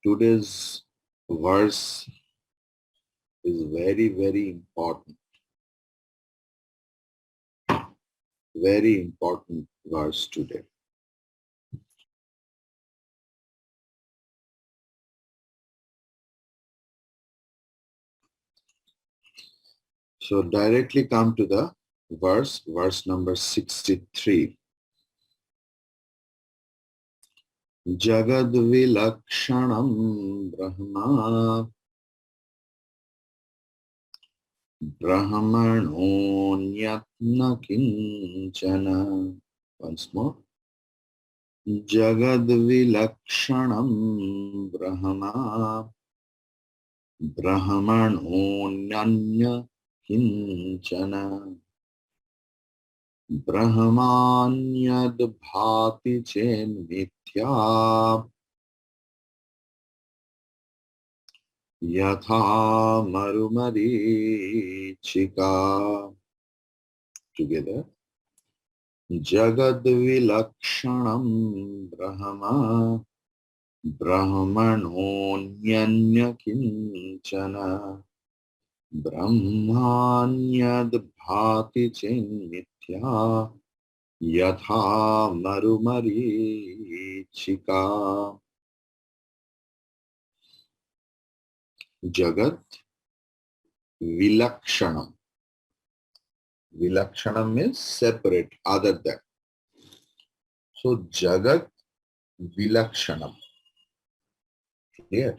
Today's verse is very, very important. Very important verse today. So directly come to the verse number 63. Jagad vilakshanam brahma brahmanonyatna kinchana. Once more. Jagad vilakshanam brahma brahmanonyanya kinchana. Brahmanyad bhati chen mithya yatha marumarichika. Together. Jagad vilakshanam brahma brahmanonyanya kinchana brahmanyad bhati chen mithya yatha marumarichika. Jagat vilakshanam. Vilakshanam means separate, other than. So Jagat vilakshanam. Clear?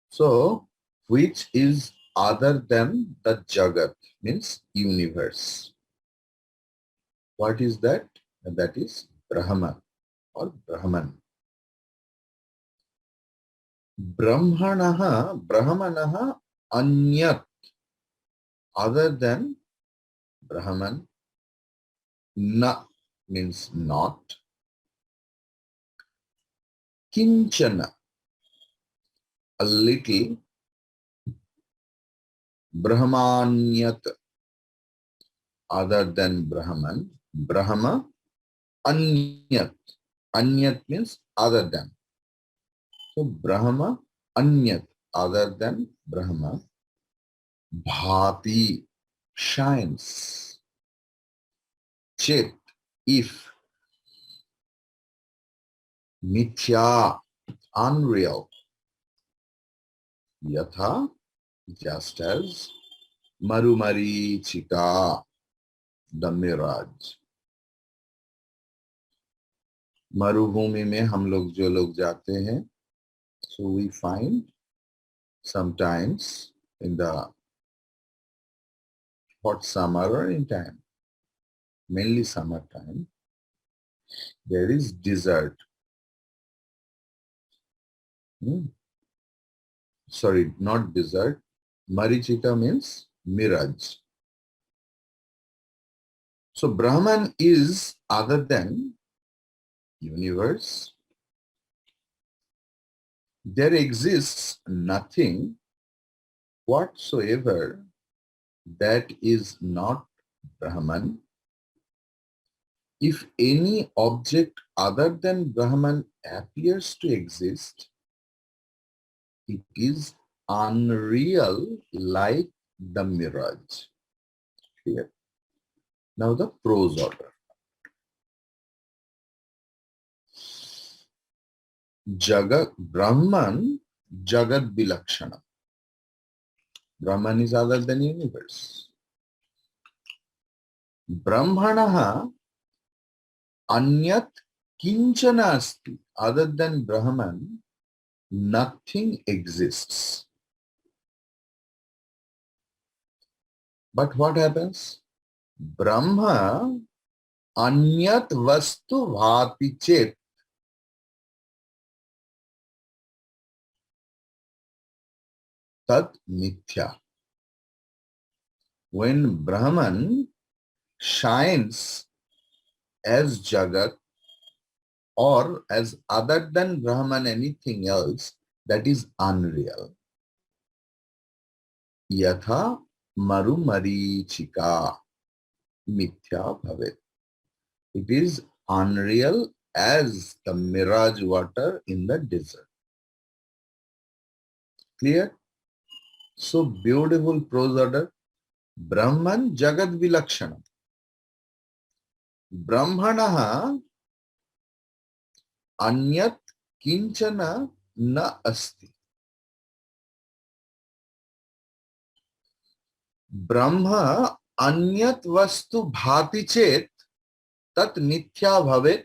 So which is other than the Jagat means universe. What is that? That is Brahman or Brahman. Brahmanaha anyat, other than Brahman. Na means not. Kinchana, a little. Brahmanyat, other than Brahman. Brahma anyat. Anyat means other than. So Brahma anyat, other than Brahma. Bhati, shines. Chit, if. Mithya, unreal. Yatha, just as. Marumarichika, the mirage. मरुभूमि में हम लोग जो लोग जाते हैं, so we find sometimes in the hot summer or in time, mainly summertime, there is desert. Sorry, not desert. Marichika means mirage. So Brahman is other than universe. There exists nothing whatsoever that is not Brahman. If any object other than Brahman appears to exist, it is unreal like the mirage. Clear? Now the prose order. Jagat Brahman, Jagat Vilakshana. Brahman is other than universe. Brahmanaha Anyat Kinchana Asti. Other than Brahman, nothing exists. But what happens? Brahma Anyat Vastu Bhati Chet. Tat Mithya. When Brahman shines as Jagat or as other than Brahman anything else, that is unreal. Yatha marumarichika mithya bhavet. It is unreal as the mirage water in the desert. Clear? So beautiful prose order. Brahman Jagat Vilakshanam. Brahmanaha Anyat Kinchana Na Asti. Brahma Anyat Vastu Bhati Chet Tat Mithya Bhavet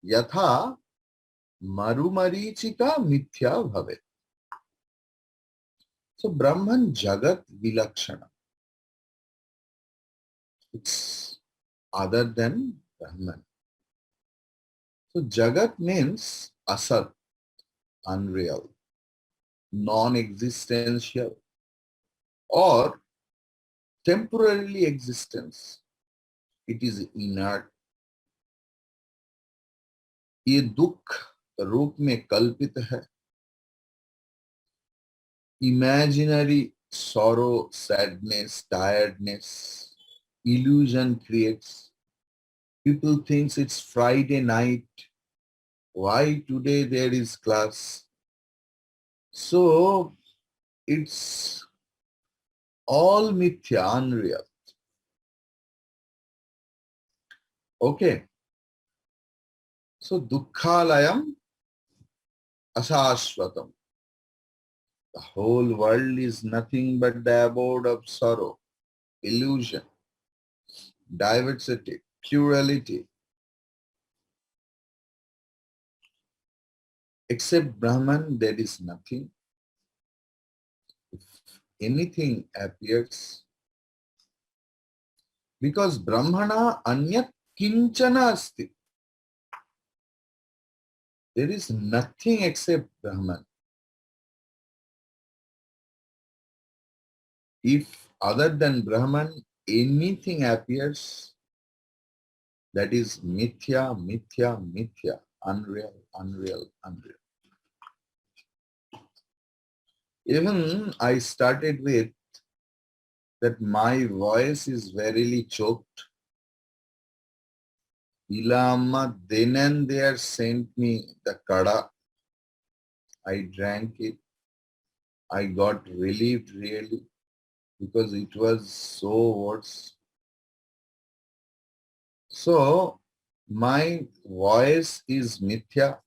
Yatha Marumarichika Mithya Bhavet. So Brahman Jagat Vilakshana. It's other than Brahman. So Jagat means asat, unreal, non-existential, or temporarily existence. It is inert. ये दुख रूप में कल्पित है. Imaginary sorrow, sadness, tiredness, illusion creates. People thinks it's Friday night. Why today there is class? So it's all mithya, unreal. Okay. So dukkhalayam asashvatam. The whole world is nothing but the abode of sorrow, illusion, diversity, plurality. Except Brahman, there is nothing. If anything appears, because Brahmana anyat kinchana asti. There is nothing except Brahman. If other than Brahman, anything appears, that is mithya, mithya, mithya, unreal, unreal, unreal. Even I started with that my voice is verily choked. Ilama then and there sent me the kada. I drank it. I got relieved really because it was so worse. So my voice is mithya.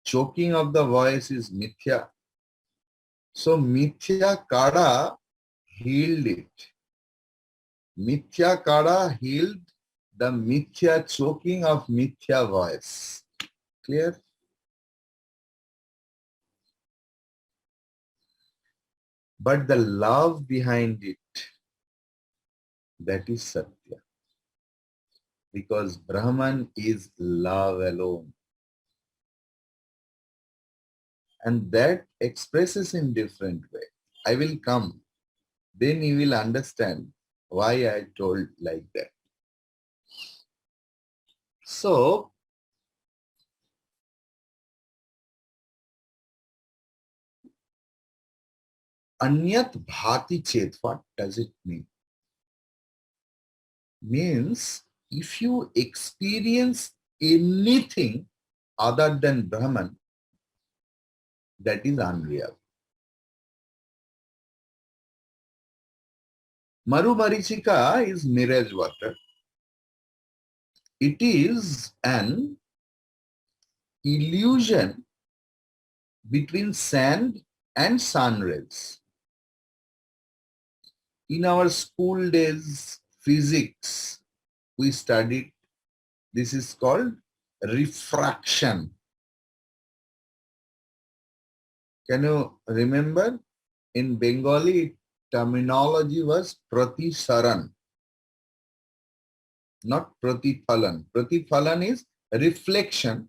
Choking of the voice is mithya. So mithya kada healed it. Mithya kada healed the mithya choking of mithya voice. Clear? But the love behind it, that is Satya. Because Brahman is love alone. And that expresses in different way. I will come. Then you will understand why I told like that. So, Anyat Bhati Chet, what does it mean? Means if you experience anything other than Brahman, that is unreal. Maru Marichika is mirage water. It is an illusion between sand and sun rays. In our school days, physics, we studied, this is called refraction. Can you remember? In Bengali, terminology was pratisaran, not pratiphalan. Pratiphalan is reflection.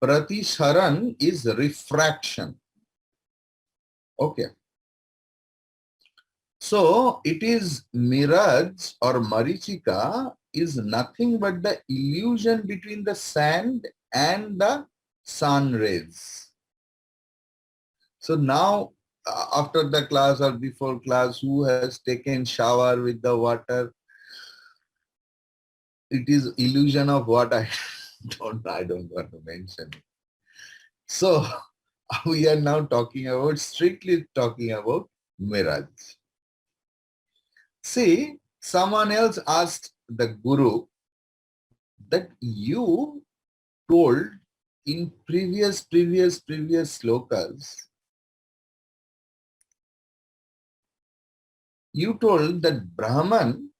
Pratisaran is refraction. Okay. So it is mirage or marichika is nothing but the illusion between the sand and the sun rays. So now after the class or before class, who has taken shower with the water? It is illusion of what I don't want to mention. So We are now strictly talking about mirage. See, someone else asked the Guru that you told in previous slokas, you told that Brahman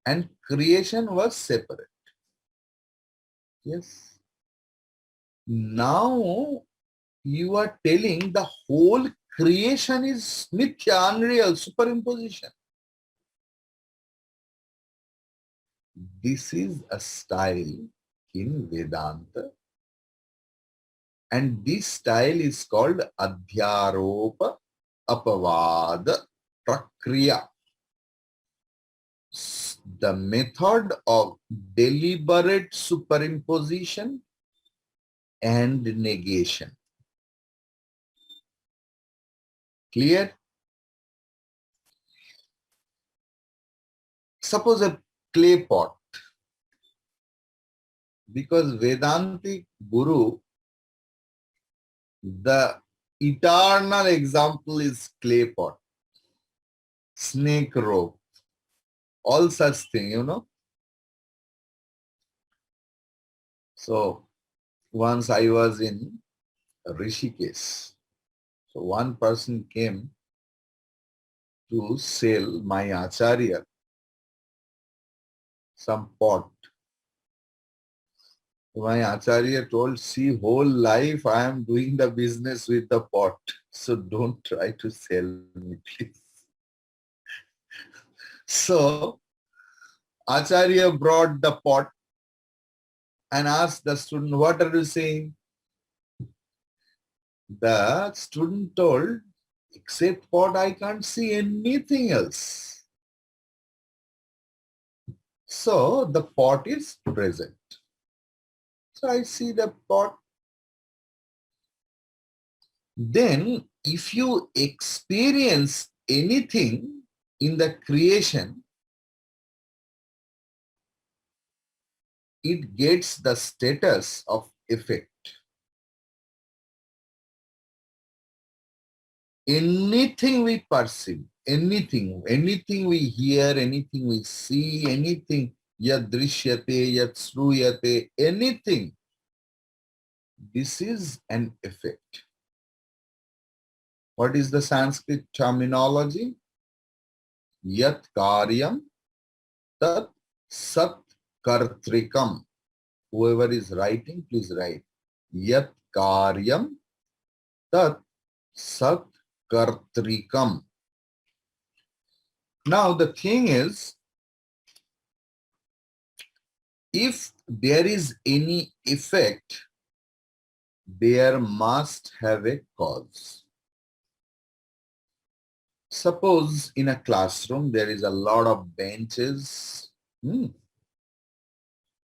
and creation was separate. Yes. Now you are telling the whole creation is mithya, unreal, superimposition. This is a style in Vedanta, and this style is called Adhyaropa Apavada Prakriya. The method of deliberate superimposition and negation. Clear? Suppose a clay pot, because Vedantic Guru, the eternal example is clay pot, snake rope, all such thing. So once I was in Rishikesh. So one person came to sell my acharya some pot. My acharya told, see, whole life I am doing the business with the pot. So don't try to sell me, please. So acharya brought the pot and asked the student, what are you saying? The student told, except pot, I can't see anything else. So the pot is present. So I see the pot. Then if you experience anything in the creation, it gets the status of effect. Anything we perceive, anything we hear, anything we see, anything, yad drishyate, yad sruyate, anything, this is an effect. What is the Sanskrit terminology? Yat karyam tat sat kartrikam. Whoever is writing, please write. Yat karyam tat sat kartrikam. Now the thing is, if there is any effect, there must have a cause. Suppose in a classroom there is a lot of benches,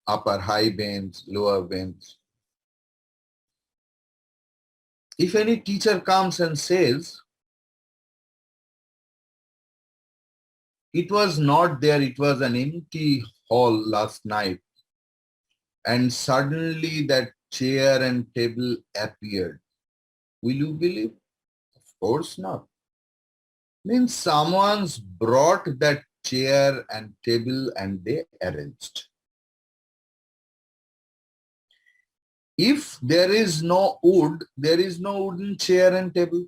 upper high bench, lower bench. If any teacher comes and says, it was not there, it was an empty hall last night, and suddenly that chair and table appeared, will you believe? Of course not. Means someone's brought that chair and table and they arranged. If there is no wood, there is no wooden chair and table.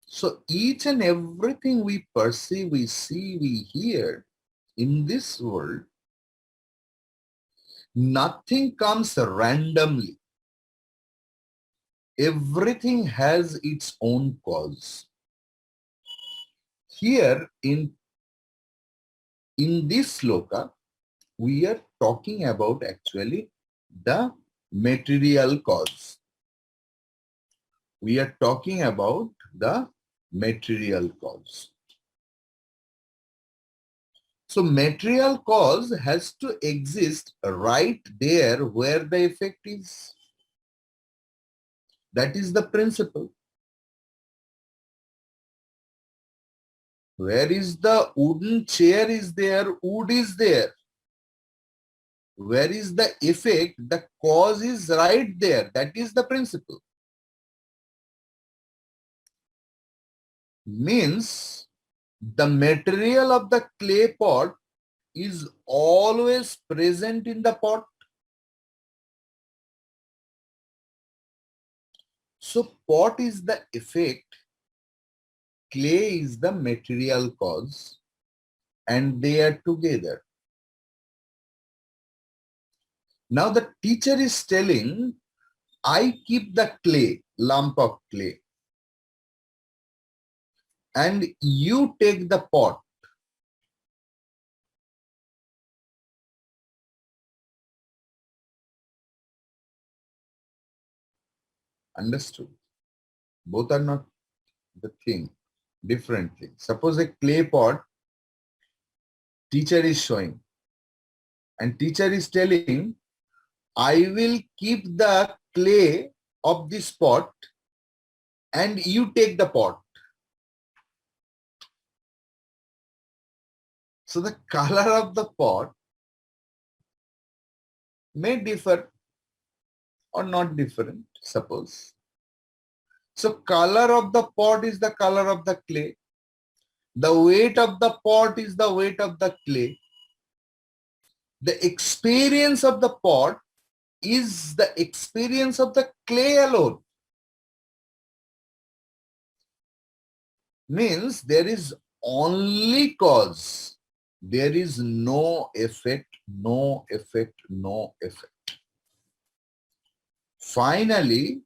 So each and everything we perceive, we see, we hear in this world, nothing comes randomly. Everything has its own cause. Here in this sloka, we are talking about actually the material cause. We are talking about the material cause. So material cause has to exist right there where the effect is. That is the principle. Where is the wooden chair is there, wood is there. Where is the effect? The cause is right there. That is the principle. Means the material of the clay pot is always present in the pot. So pot is the effect, clay is the material cause, and they are together. Now the teacher is telling, I keep the clay, lump of clay, and you take the pot. Understood? Both are not the thing, different thing. Suppose a clay pot, teacher is showing, and teacher is telling, I will keep the clay of this pot and you take the pot. So the color of the pot may differ or not different, suppose. So color of the pot is the color of the clay. The weight of the pot is the weight of the clay. The experience of the pot is the experience of the clay alone. Means there is only cause. There is no effect, no effect, no effect. Finally,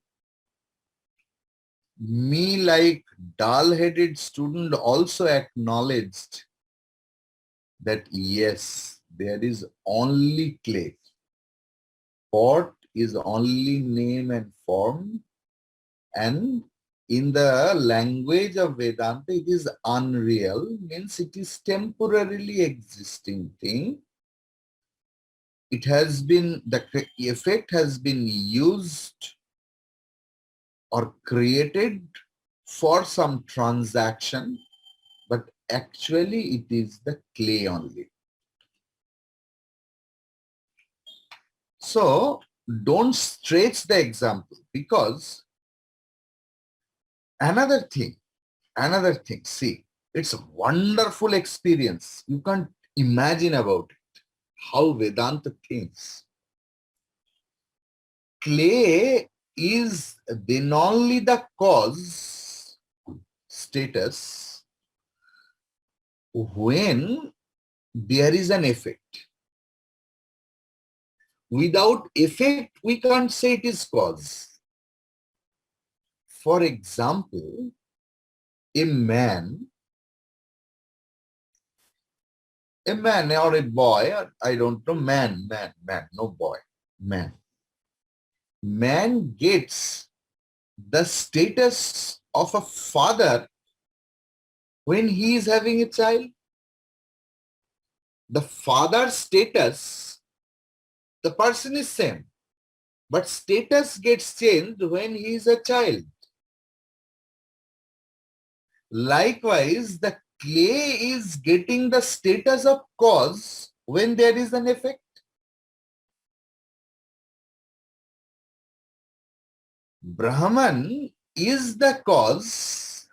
me like dull-headed student also acknowledged that yes, there is only clay. Pot is only name and form, and in the language of Vedanta, it is unreal, means it is temporarily existing thing. It has been, the effect has been used or created for some transaction, but actually it is the clay only. So don't stretch the example, because another thing, see, it's a wonderful experience. You can't imagine about it, how Vedanta thinks. Clay is then only the cause status when there is an effect. Without effect, we can't say it is cause. For example, a man or a boy, I don't know, man, no boy, man. Man gets the status of a father when he is having a child. The father status, the person is same, but status gets changed when he is a child. Likewise, the clay is getting the status of cause when there is an effect. Brahman is the cause.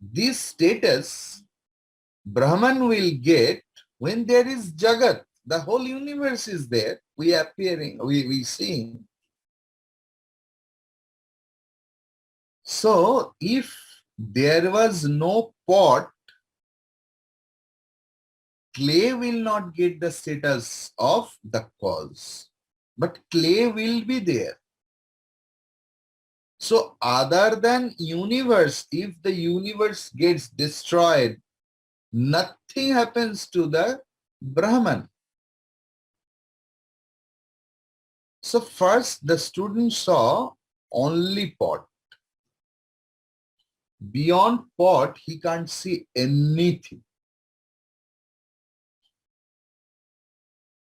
This status Brahman will get when there is Jagat. The whole universe is there. We are appearing, we seeing. So if there was no pot, clay will not get the status of the cause, but clay will be there. So other than universe, if the universe gets destroyed, nothing happens to the Brahman. So first the student saw only pot. Beyond pot, he can't see anything.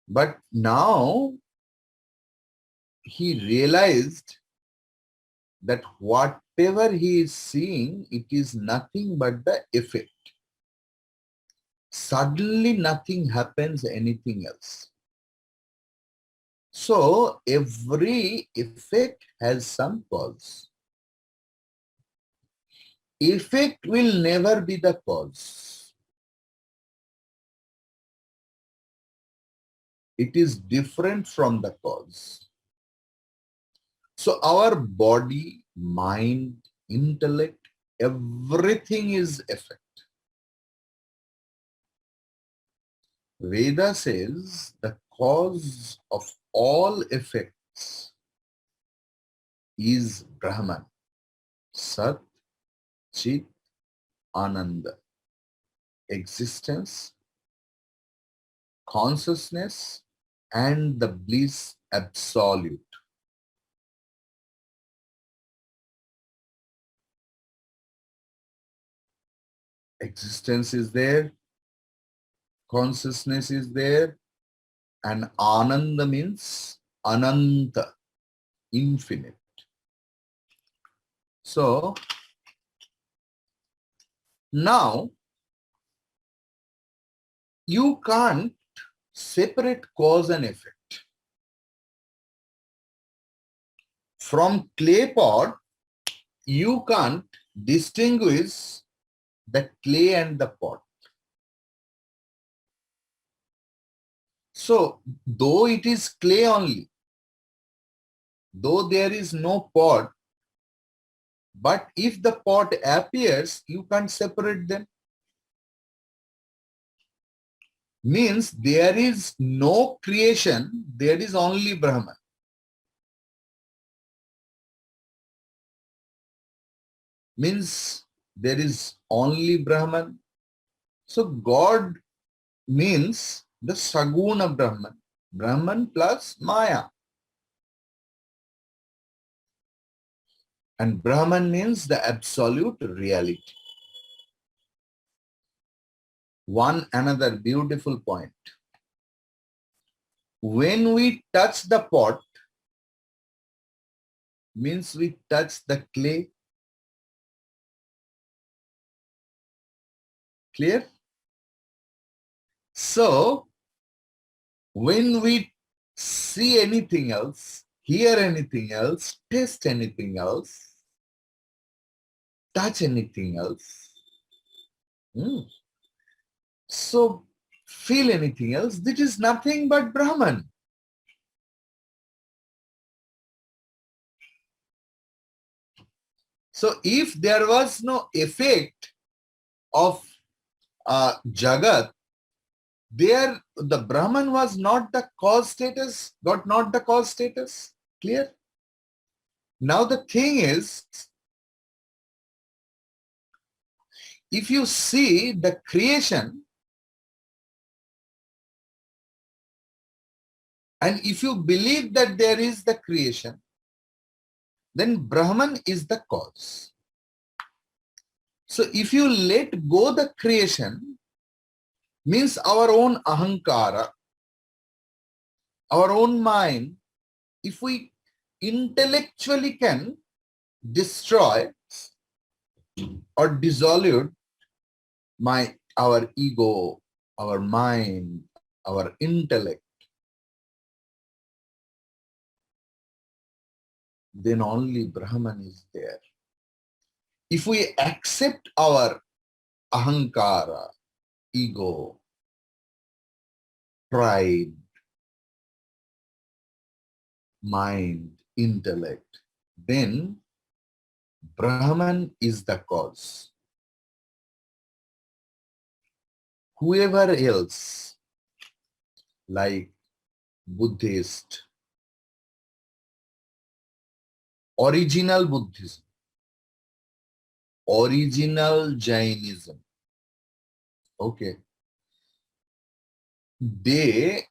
But now he realized that whatever he is seeing, it is nothing but the effect. Suddenly nothing happens, anything else. So every effect has some cause. effect will never be the cause. It is different from the cause. So our body, mind, intellect, everything is effect. Veda says the cause of all effects is Brahman, Sat, Chit, Ananda, existence, consciousness, and the bliss absolute. Existence is there, consciousness is there, and Ananda means Ananta, infinite. So now you can't separate cause and effect. From clay pot, you can't distinguish the clay and the pot. So though it is clay only, though there is no pot, but if the pot appears, you can't separate them. Means there is no creation, there is only Brahman. Means there is only Brahman. So God means the Saguna Brahman. Brahman plus Maya. And Brahman means the absolute reality. One another beautiful point. When we touch the pot, means we touch the clay. Clear? So, when we see anything else, hear anything else, taste anything else, touch anything else, so feel anything else, this is nothing but Brahman. So if there was no effect of Jagat, there the Brahman was not the cause status, got not the cause status. Clear? Now the thing is, if you see the creation, and if you believe that there is the creation, then Brahman is the cause. So if you let go the creation, means our own ahankara, our own mind, if we intellectually can destroy or dissolve our ego, our mind, our intellect, then only Brahman is there. If we accept our ahankara, ego, pride, mind, intellect, then Brahman is the cause. Whoever else, like Buddhist, original Buddhism, original Jainism, okay, they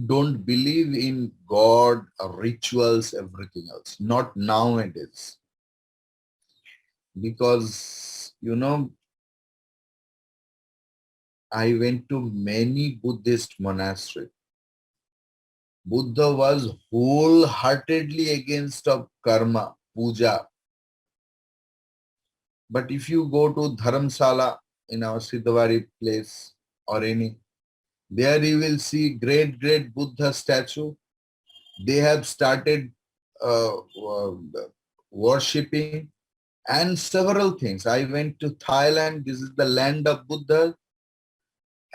don't believe in God, rituals, everything else. Not nowadays. Because, you know, I went to many Buddhist monasteries. Buddha was wholeheartedly against of karma, puja. But if you go to Dharamsala in our Siddhavari place or any, there you will see great Buddha statue. They have started worshipping and several things. I went to Thailand. This is the land of Buddha.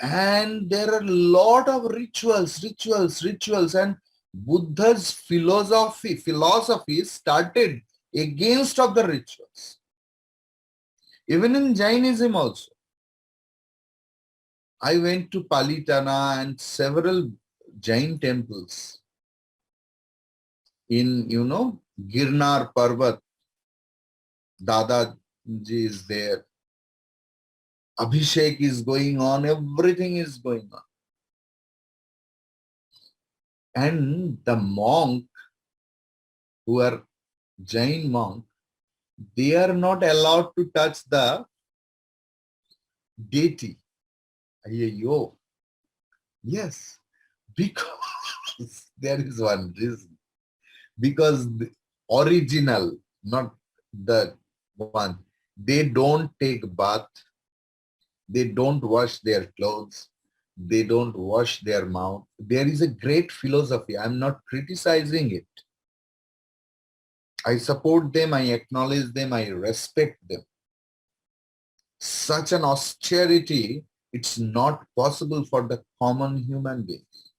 And there are a lot of rituals. And Buddha's philosophy started against of the rituals. Even in Jainism also. I went to Palitana and several Jain temples in, Girnar Parvat. Dadaji is there. Abhishek is going on. Everything is going on. And the monk who are Jain monk, they are not allowed to touch the deity. Ayyo. Yes, because there is one reason. Because the original, not the one, they don't take bath, they don't wash their clothes, they don't wash their mouth. There is a great philosophy. I'm not criticizing it. I support them, I acknowledge them, I respect them. Such an austerity, it's not possible for the common human beings.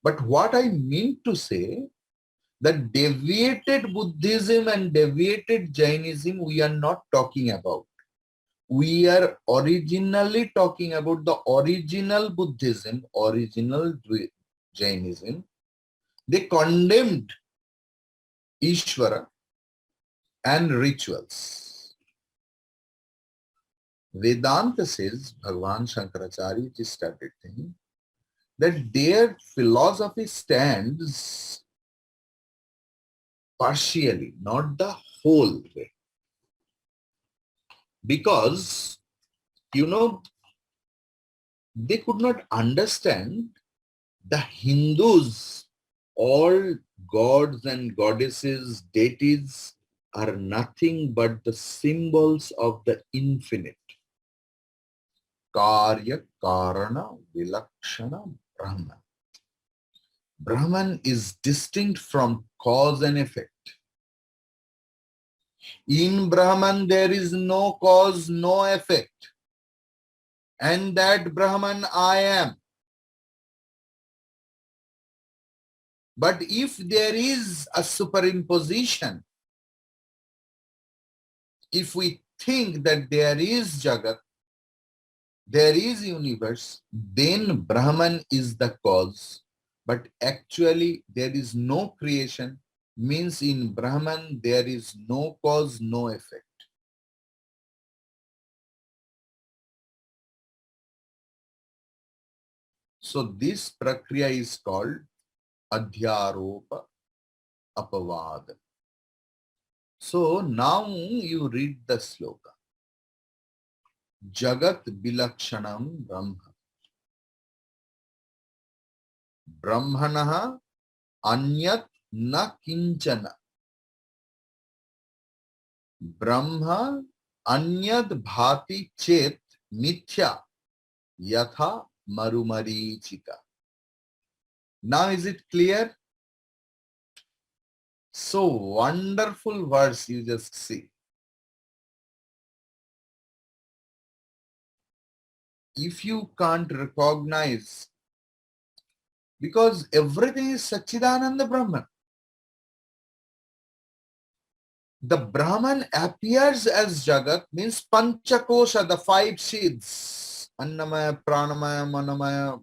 But what I mean to say, that deviated Buddhism and deviated Jainism, we are not talking about. We are originally talking about the original Buddhism, original Jainism. They condemned Ishvara and rituals. Vedanta says, Bhagavan Shankaracharya just started saying, that their philosophy stands partially, not the whole way. Because, they could not understand the Hindus, all gods and goddesses, deities are nothing but the symbols of the infinite. Karya, Karana, Vilakshana, Brahman. Brahman is distinct from cause and effect. In Brahman, there is no cause, no effect. And that Brahman I am. But if there is a superimposition, if we think that there is Jagat, there is universe, then Brahman is the cause. But actually, there is no creation, means in Brahman, there is no cause, no effect. So this prakriya is called Adhyaropa Apavada. So now you read the sloka. Jagat Bilakshanam Brahma. Brahmanaha Anyat Na Kinchana. Brahma Anyad Bhati Chet Mithya Yatha Marumarichika. Now is it clear? So wonderful verse you just see. If you can't recognize, because everything is Satchidananda Brahman. The Brahman appears as Jagat, means Panchakosha, the five seeds. Annamaya, Pranamaya, Manamaya,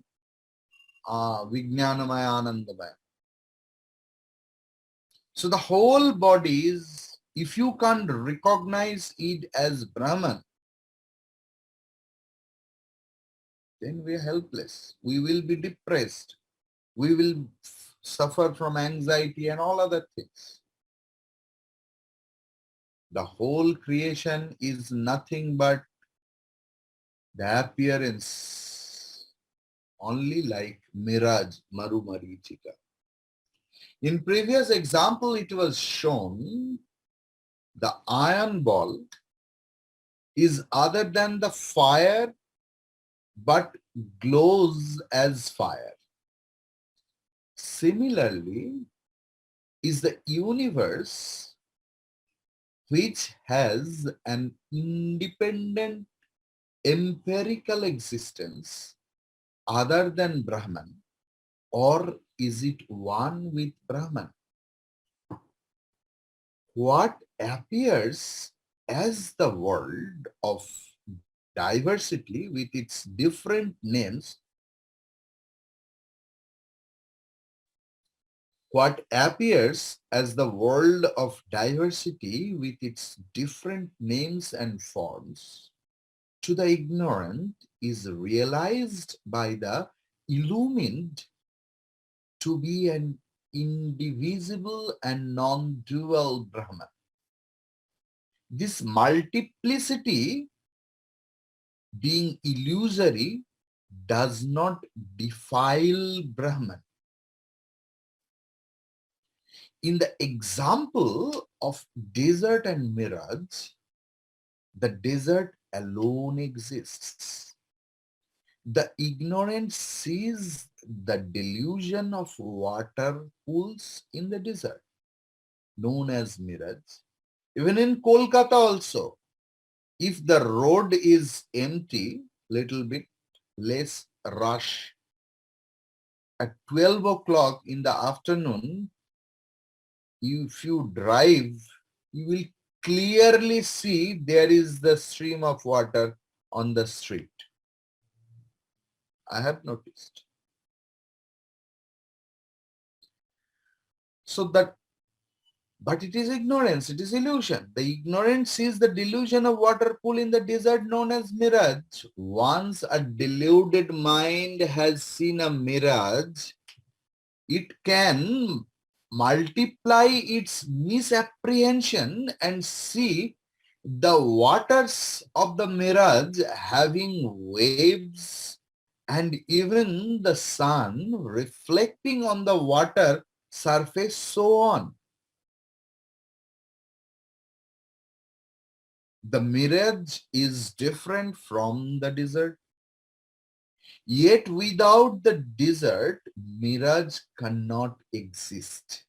Vijnanamaya, Anandamaya. So the whole body is, if you can't recognize it as Brahman, then we are helpless. We will be depressed. We will suffer from anxiety and all other things. The whole creation is nothing but the appearance, only like mirage, Marumarichika. In previous example, it was shown the iron ball is other than the fire, but glows as fire. Similarly, is the universe which has an independent empirical existence other than Brahman, or is it one with Brahman? What appears as the world of diversity with its different names, what appears as the world of diversity with its different names and forms, to the ignorant is realized by the illumined to be an indivisible and non-dual Brahman. This multiplicity, being illusory, does not defile Brahman. In the example of desert and mirage, the desert alone exists. The ignorant sees the delusion of water pools in the desert, known as mirage. Even in Kolkata also, if the road is empty, little bit less rush, at 12 o'clock in the afternoon, if you drive, you will clearly see there is the stream of water on the street. I have noticed. So that, but it is ignorance, it is illusion. The ignorant sees the delusion of water pool in the desert known as mirage. Once a deluded mind has seen a mirage, it can multiply its misapprehension and see the waters of the mirage having waves, and even the sun reflecting on the water surface, so on. The mirage is different from the desert. Yet without the desert, mirage cannot exist.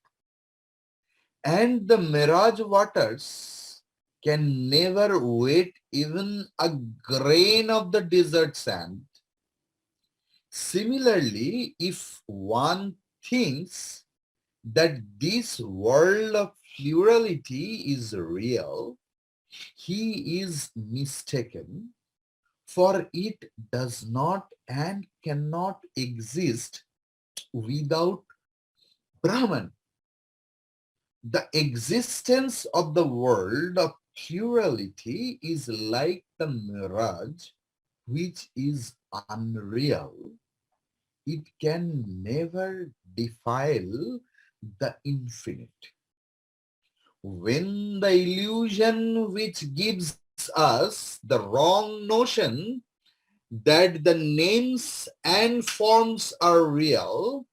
And the mirage waters can never wet even a grain of the desert sand. Similarly, if one thinks that this world of plurality is real, he is mistaken, for it does not and cannot exist without Brahman. The existence of the world of plurality is like the mirage, which is unreal. It can never defile the infinite. When the illusion which gives us the wrong notion that the names and forms are real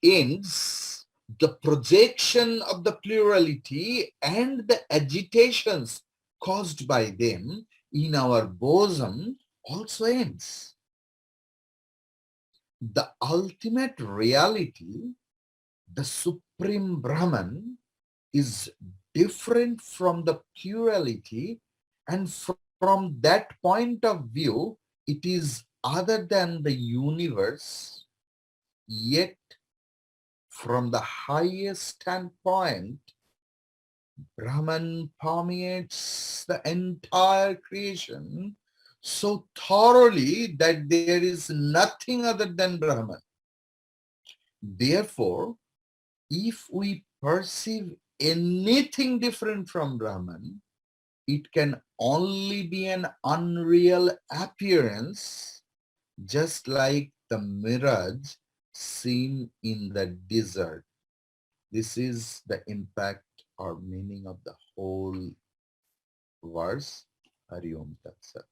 ends, the projection of the plurality and the agitations caused by them in our bosom also ends. The ultimate reality, the supreme Brahman, is different from the plurality, and from that point of view, it is other than the universe, yet from the highest standpoint, Brahman permeates the entire creation so thoroughly that there is nothing other than Brahman. Therefore, if we perceive anything different from Brahman, it can only be an unreal appearance, just like the mirage seen in the desert. This is the impact or meaning of the whole verse. Hari Om Tat Sat.